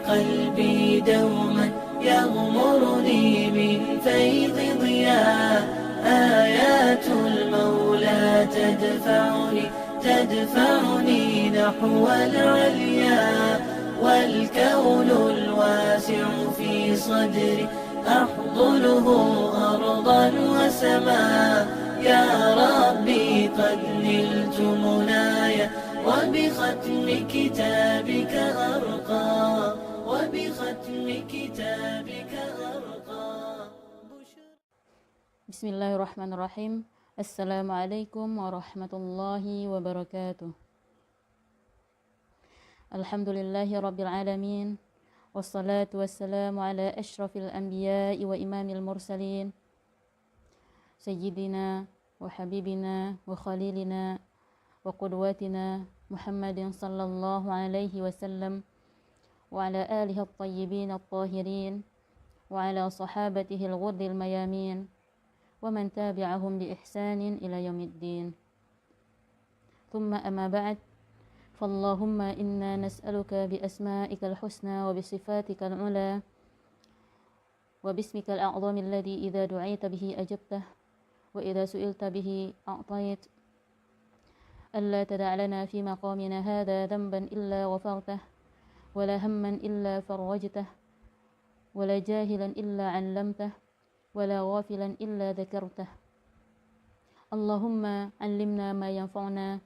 قلبي دوما يغمرني من فيض ضياء. آيات المولى تدفعني نحو العليا، والكون الواسع في صدري أحضنه أرضا وسماء. يا ربي قد نلت منايا، وبختم كتابك أرقى، وبختم كتابك أرقى. Bismillahirrahmanirrahim. Assalamualaikum warahmatullahi wabarakatuh. Alhamdulillahi rabbil alamin, wassalatu wassalamu ala ashrafil anbiya'i wa imamil mursalin, sayyidina wa habibina wa khalilina wa qudwatina Muhammadin sallallahu alaihi wasallam, wa ala alihi at-tayyibin at-tahirin, wa ala sahabatihi al-ghurril mayamin, wa man tabi'ahum bi ihsanin ila yaumiddin. Thumma amma ba'd, fallahumma inna nas'aluka bi asma'ikal husna wa bi sifatikal ula wa bismikal a'zami alladhi idza du'ita bihi ajabtah wa idza su'ilta bihi a'tait, alla tada' lana fi maqamina hadha dhanban illa ghafartah, wa la hamman illa farajtah, wa la jahilan illa 'allamtah, ولا غافلا إلا ذكرته. اللهم علمنا ما ينفعنا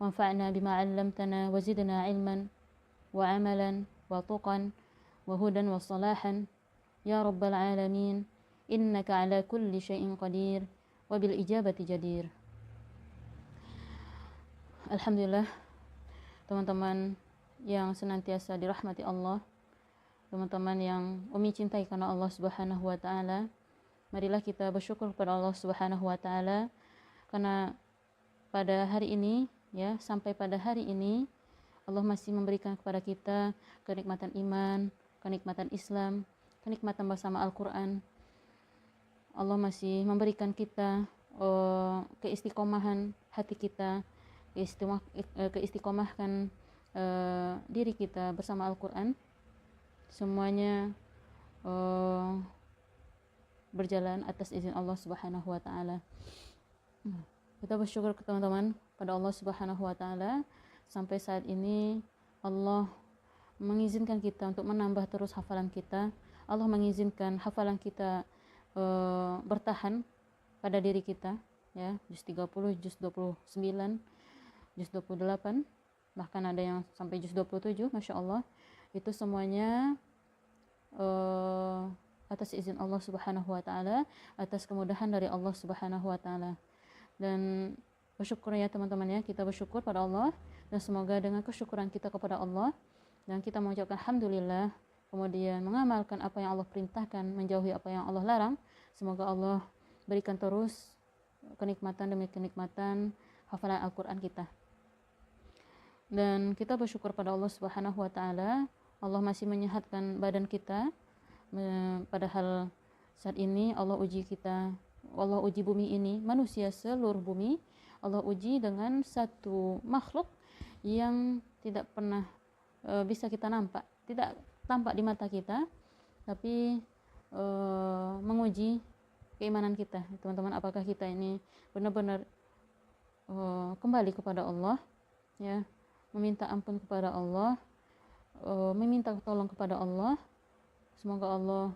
وانفعنا بما علمتنا وزدنا علما وعملا وتقا وهدى وصلاحا يا رب العالمين، إنك على كل شيء قدير وبالإجابة جدير. Alhamdulillah, teman-teman yang senantiasa dirahmati Allah, teman-teman yang Umi cintai karena Allah Subhanahu wa taala, marilah kita bersyukur kepada Allah Subhanahu wa taala karena pada hari ini, ya, sampai pada hari ini Allah masih memberikan kepada kita kenikmatan iman, kenikmatan Islam, kenikmatan bersama Al-Qur'an. Allah masih memberikan kita keistiqomahan hati kita, keistiqomahkan diri kita bersama Al-Qur'an. Semuanya berjalan atas izin Allah Subhanahu wa taala. Kita bersyukur ke teman-teman pada Allah Subhanahu wa taala, sampai saat ini Allah mengizinkan kita untuk menambah terus hafalan kita. Allah mengizinkan hafalan kita bertahan pada diri kita, ya, juz 30, juz 29, juz 28, bahkan ada yang sampai juz 27, Masya Allah. Itu semuanya atas izin Allah Subhanahu wa taala, atas kemudahan dari Allah Subhanahu wa taala. Dan bersyukur ya teman-teman, ya, kita bersyukur pada Allah, dan semoga dengan kesyukuran kita kepada Allah dan kita mengucapkan alhamdulillah, kemudian mengamalkan apa yang Allah perintahkan, menjauhi apa yang Allah larang, semoga Allah berikan terus kenikmatan demi kenikmatan hafalan Al-Qur'an kita. Dan kita bersyukur pada Allah Subhanahu wa taala, Allah masih menyehatkan badan kita. Padahal saat ini Allah uji kita, Allah uji bumi ini, manusia seluruh bumi, Allah uji dengan satu makhluk yang tidak pernah bisa kita nampak, tidak tampak di mata kita, tapi menguji keimanan kita, teman-teman. Apakah kita ini benar-benar kembali kepada Allah, ya, meminta ampun kepada Allah, meminta tolong kepada Allah. Semoga Allah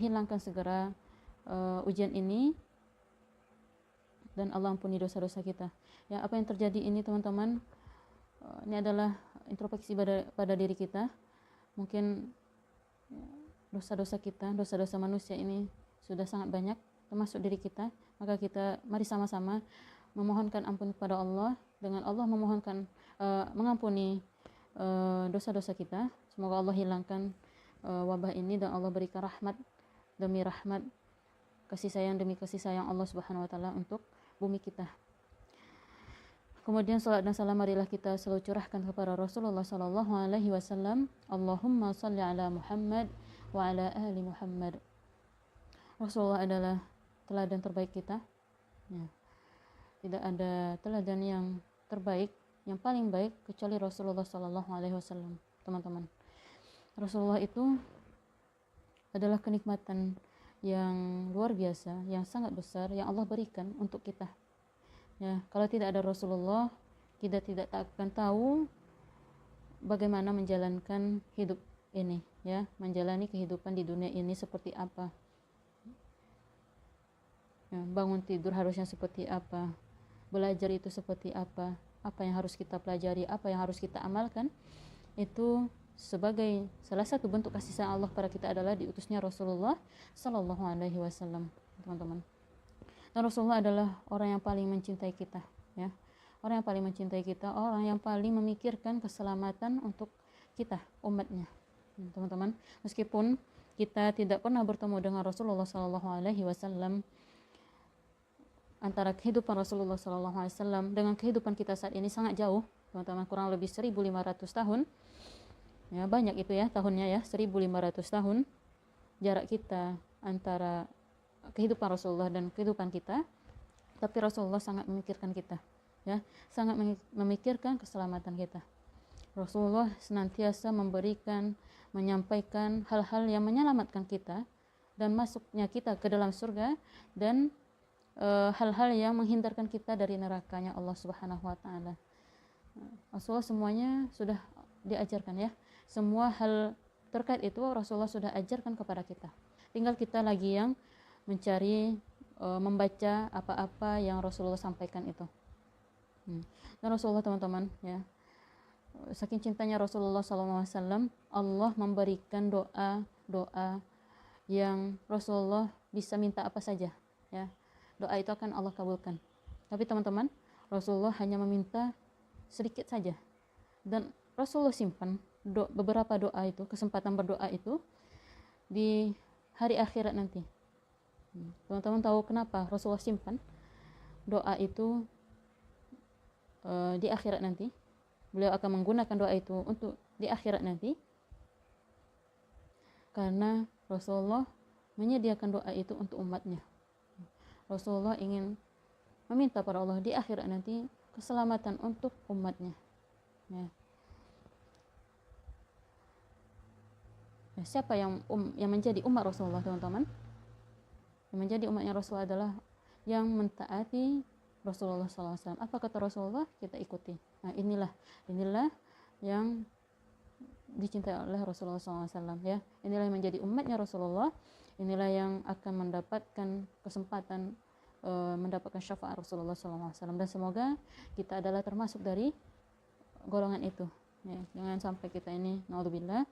hilangkan segera ujian ini dan Allah ampuni dosa-dosa kita. Ya, apa yang terjadi ini teman-teman, ini adalah introspeksi pada diri kita. Mungkin dosa-dosa kita, dosa-dosa manusia ini sudah sangat banyak, termasuk diri kita. Maka kita mari sama-sama memohonkan ampun kepada Allah, dengan Allah memohonkan mengampuni dosa-dosa kita. Semoga Allah hilangkan wabah ini dan Allah berikan rahmat demi rahmat, kasih sayang demi kasih sayang Allah Subhanahu wa taala untuk bumi kita. Kemudian salat dan salam marilah kita selalu curahkan kepada Rasulullah sallallahu alaihi wasallam. Allahumma shalli ala Muhammad wa ala ali Muhammad. Rasulullah adalah teladan terbaik kita, ya. Tidak ada teladan yang terbaik, yang paling baik kecuali Rasulullah sallallahu alaihi wasallam, teman-teman. Rasulullah itu adalah kenikmatan yang luar biasa, yang sangat besar yang Allah berikan untuk kita. Ya, kalau tidak ada Rasulullah, kita tidak akan tahu bagaimana menjalankan hidup ini, ya, menjalani kehidupan di dunia ini seperti apa. Ya, bangun tidur harusnya seperti apa, belajar itu seperti apa yang harus kita pelajari, apa yang harus kita amalkan. Itu sebagai salah satu bentuk kasih sayang Allah pada kita adalah diutusnya Rasulullah Sallallahu Alaihi Wasallam, teman-teman. Dan Rasulullah adalah orang yang paling mencintai kita, ya, orang yang paling mencintai kita, orang yang paling memikirkan keselamatan untuk kita, umatnya, teman-teman. Meskipun kita tidak pernah bertemu dengan Rasulullah Sallallahu Alaihi Wasallam, antara kehidupan Rasulullah Sallallahu Alaihi Wasallam dengan kehidupan kita saat ini sangat jauh, teman-teman, kurang lebih 1500 tahun. Ya, banyak itu ya tahunnya, ya, 1500 tahun jarak kita antara kehidupan Rasulullah dan kehidupan kita. Tapi Rasulullah sangat memikirkan kita, ya, sangat memikirkan keselamatan kita. Rasulullah senantiasa menyampaikan hal-hal yang menyelamatkan kita dan masuknya kita ke dalam surga, dan hal-hal yang menghindarkan kita dari nerakanya Allah Subhanahu wa taala. Rasulullah semuanya sudah diajarkan, ya. Semua hal terkait itu Rasulullah sudah ajarkan kepada kita. Tinggal kita lagi yang mencari, membaca apa-apa yang Rasulullah sampaikan itu. Dan Rasulullah, teman-teman, ya, saking cintanya Rasulullah SAW, Allah memberikan doa yang Rasulullah bisa minta apa saja, ya. Doa itu akan Allah kabulkan. Tapi teman-teman, Rasulullah hanya meminta sedikit saja, dan Rasulullah simpan beberapa doa itu, kesempatan berdoa itu di hari akhirat nanti. Teman-teman tahu kenapa Rasulullah simpan doa itu di akhirat nanti? Beliau akan menggunakan doa itu untuk di akhirat nanti karena Rasulullah menyediakan doa itu untuk umatnya. Rasulullah ingin meminta pada Allah di akhirat nanti keselamatan untuk umatnya, ya. Siapa yang menjadi umat Rasulullah, teman-teman? Yang menjadi umatnya Rasulullah adalah yang mentaati Rasulullah SAW. Apa kata Rasulullah, kita ikuti. Nah, inilah yang dicintai oleh Rasulullah SAW, ya. Inilah yang menjadi umatnya Rasulullah. Inilah yang akan mendapatkan kesempatan mendapatkan syafaat Rasulullah SAW. Dan semoga kita adalah termasuk dari golongan itu, ya. Jangan sampai kita ini, naudzubillah,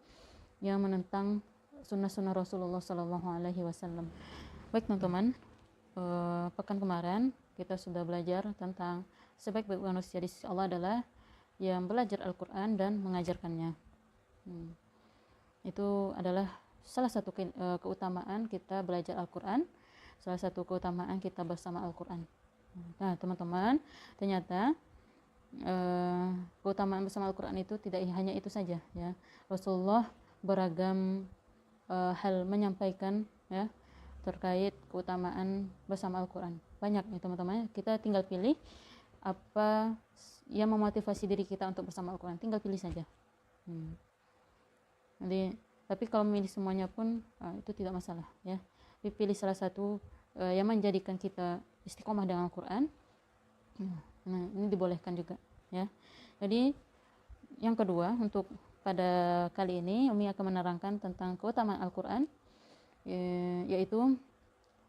yang menentang sunnah-sunnah Rasulullah SAW. Baik, teman-teman, pekan kemarin kita sudah belajar tentang sebaik-baik manusia di sisi Allah adalah yang belajar Al-Quran dan mengajarkannya. Itu adalah salah satu keutamaan kita belajar Al-Quran, salah satu keutamaan kita bersama Al-Quran. Nah, teman-teman, ternyata keutamaan bersama Al-Quran itu tidak hanya itu saja, ya. Rasulullah beragam hal menyampaikan, ya, terkait keutamaan bersama Al-Quran. Banyak, ya, teman-teman. Kita tinggal pilih apa yang memotivasi diri kita untuk bersama Al-Quran. Tinggal pilih saja. Jadi, tapi kalau memilih semuanya pun itu tidak masalah, ya. Pilih salah satu yang menjadikan kita istiqomah dengan Al-Quran. Nah, ini dibolehkan juga, ya. Jadi yang kedua, untuk pada kali ini Umi akan menerangkan tentang keutamaan Al-Quran, yaitu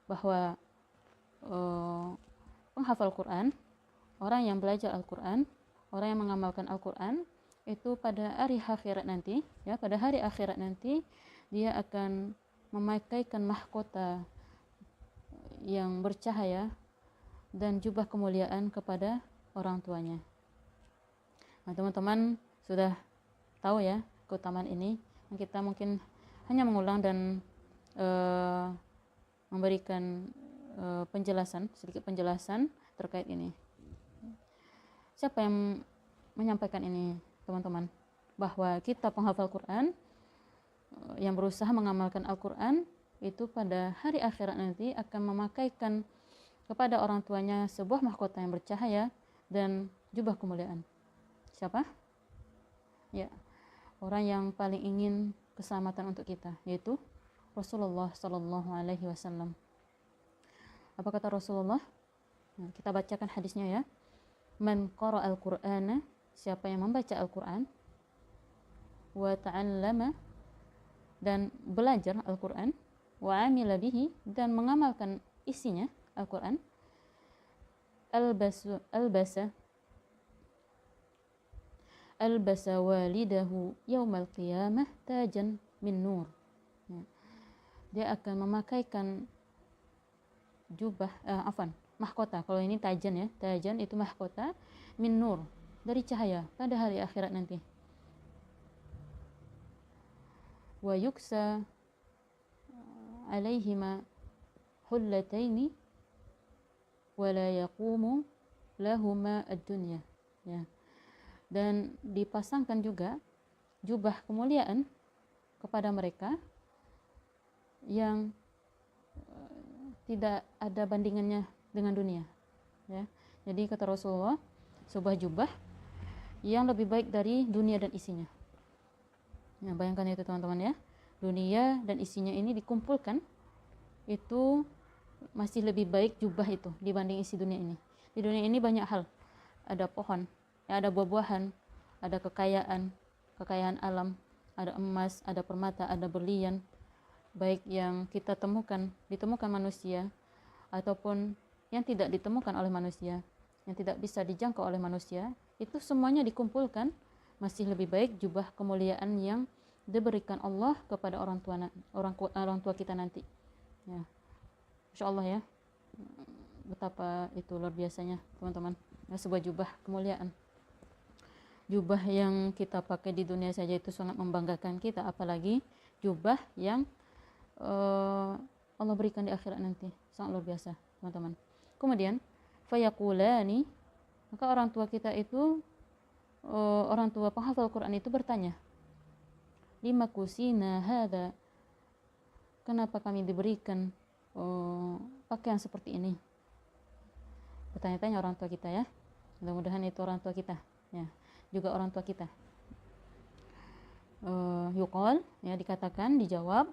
bahwa penghafal Quran, orang yang belajar Al-Quran, orang yang mengamalkan Al-Quran, itu pada hari akhirat nanti, ya, pada hari akhirat nanti dia akan memakaikan mahkota yang bercahaya dan jubah kemuliaan kepada orang tuanya. Nah, teman-teman sudah tahu, ya, keutamaan ini. Kita mungkin hanya mengulang dan memberikan sedikit penjelasan terkait ini. Siapa yang menyampaikan ini, teman-teman? Bahwa kita penghafal Quran yang berusaha mengamalkan Al-Quran itu pada hari akhirat nanti akan memakaikan kepada orang tuanya sebuah mahkota yang bercahaya dan jubah kemuliaan. Siapa? Ya, orang yang paling ingin keselamatan untuk kita, yaitu Rasulullah Sallallahu Alaihi Wasallam. Apa kata Rasulullah? Nah, kita bacakan hadisnya ya. Man qara al-Qur'ana, siapa yang membaca Al-Quran, wa ta'allama, dan belajar Al-Quran, wa amila bihi, dan mengamalkan isinya Al-Quran, albasa walidahu yaumal qiyamah tajan min nur. Ya. Dia akan memakaikan jubah, mahkota. Kalau ini tajan ya, tajan itu mahkota, min nur, dari cahaya pada hari akhirat nanti. Wa yuksa alaihima hullataini wa la yaqumu lahuma ad-dunya. Ya. Dan dipasangkan juga jubah kemuliaan kepada mereka yang tidak ada bandingannya dengan dunia. Ya. Jadi kata Rasulullah, sebuah jubah yang lebih baik dari dunia dan isinya. Nah, bayangkan itu teman-teman ya. Dunia dan isinya ini dikumpulkan, itu masih lebih baik jubah itu dibanding isi dunia ini. Di dunia ini banyak hal. Ada pohon, ya, ada buah-buahan, ada kekayaan alam, ada emas, ada permata, ada berlian, baik yang kita ditemukan manusia, ataupun yang tidak ditemukan oleh manusia, yang tidak bisa dijangkau oleh manusia, itu semuanya dikumpulkan, masih lebih baik jubah kemuliaan yang diberikan Allah kepada orang tua kita nanti. Ya. Masya Allah ya, betapa itu luar biasanya teman-teman. Ya, sebuah jubah kemuliaan. Jubah yang kita pakai di dunia saja itu sangat membanggakan kita, apalagi jubah yang Allah berikan di akhirat nanti, sangat luar biasa teman-teman. Kemudian fayaqulani, maka orang tua kita itu, orang tua penghafal Quran itu bertanya, lima kusina hadza, kenapa kami diberikan pakaian seperti ini? Bertanya-tanya orang tua kita ya. Mudah-mudahan itu orang tua kita ya, juga orang tua kita. Yuqal, ya, dikatakan, dijawab,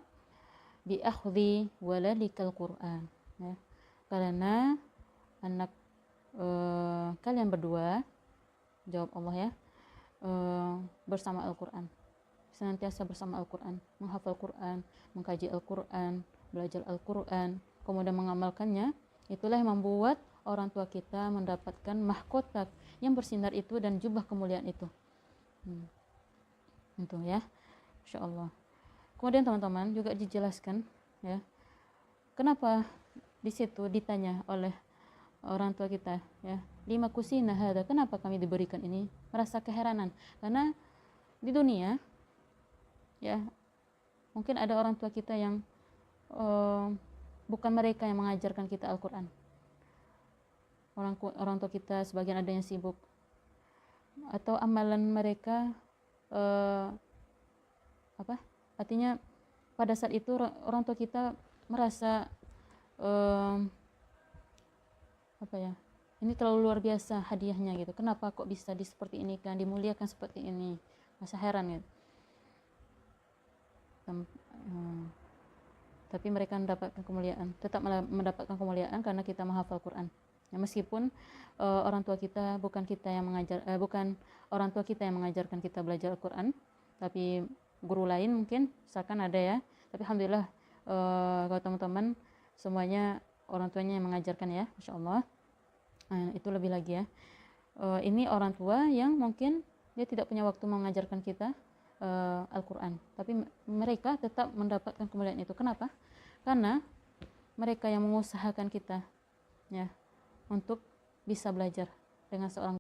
bi akhdhi waladikal Quran, ya, karena anak kalian berdua, jawab Allah ya, bersama Al-Quran, senantiasa bersama Al-Quran, menghafal Quran, mengkaji Al-Quran, belajar Al-Quran, kemudian mengamalkannya. Itulah yang membuat orang tua kita mendapatkan mahkota yang bersinar itu dan jubah kemuliaan itu. Itu ya, Insya Allah. Kemudian teman-teman juga dijelaskan ya, kenapa di situ ditanya oleh orang tua kita ya, lima kusina hada, kenapa kami diberikan ini? Merasa keheranan karena di dunia ya, mungkin ada orang tua kita yang bukan mereka yang mengajarkan kita Al-Quran. Orang tua kita sebagian ada yang sibuk, atau amalan mereka artinya pada saat itu orang tua kita merasa ini terlalu luar biasa hadiahnya gitu, kenapa kok bisa seperti ini kan, dimuliakan seperti ini, masa heran gitu. Tapi mereka mendapatkan kemuliaan, tetap mendapatkan kemuliaan karena kita menghafal Quran ya, meskipun orang tua kita bukan orang tua kita yang mengajarkan kita belajar Al-Quran, tapi guru lain mungkin, misalkan ada ya. Tapi alhamdulillah kalau teman-teman semuanya orang tuanya yang mengajarkan ya, Masya Allah. Itu lebih lagi ya, ini orang tua yang mungkin dia tidak punya waktu mengajarkan kita Al-Quran, tapi mereka tetap mendapatkan kemuliaan itu. Kenapa? Karena mereka yang mengusahakan kita ya untuk bisa belajar dengan seorang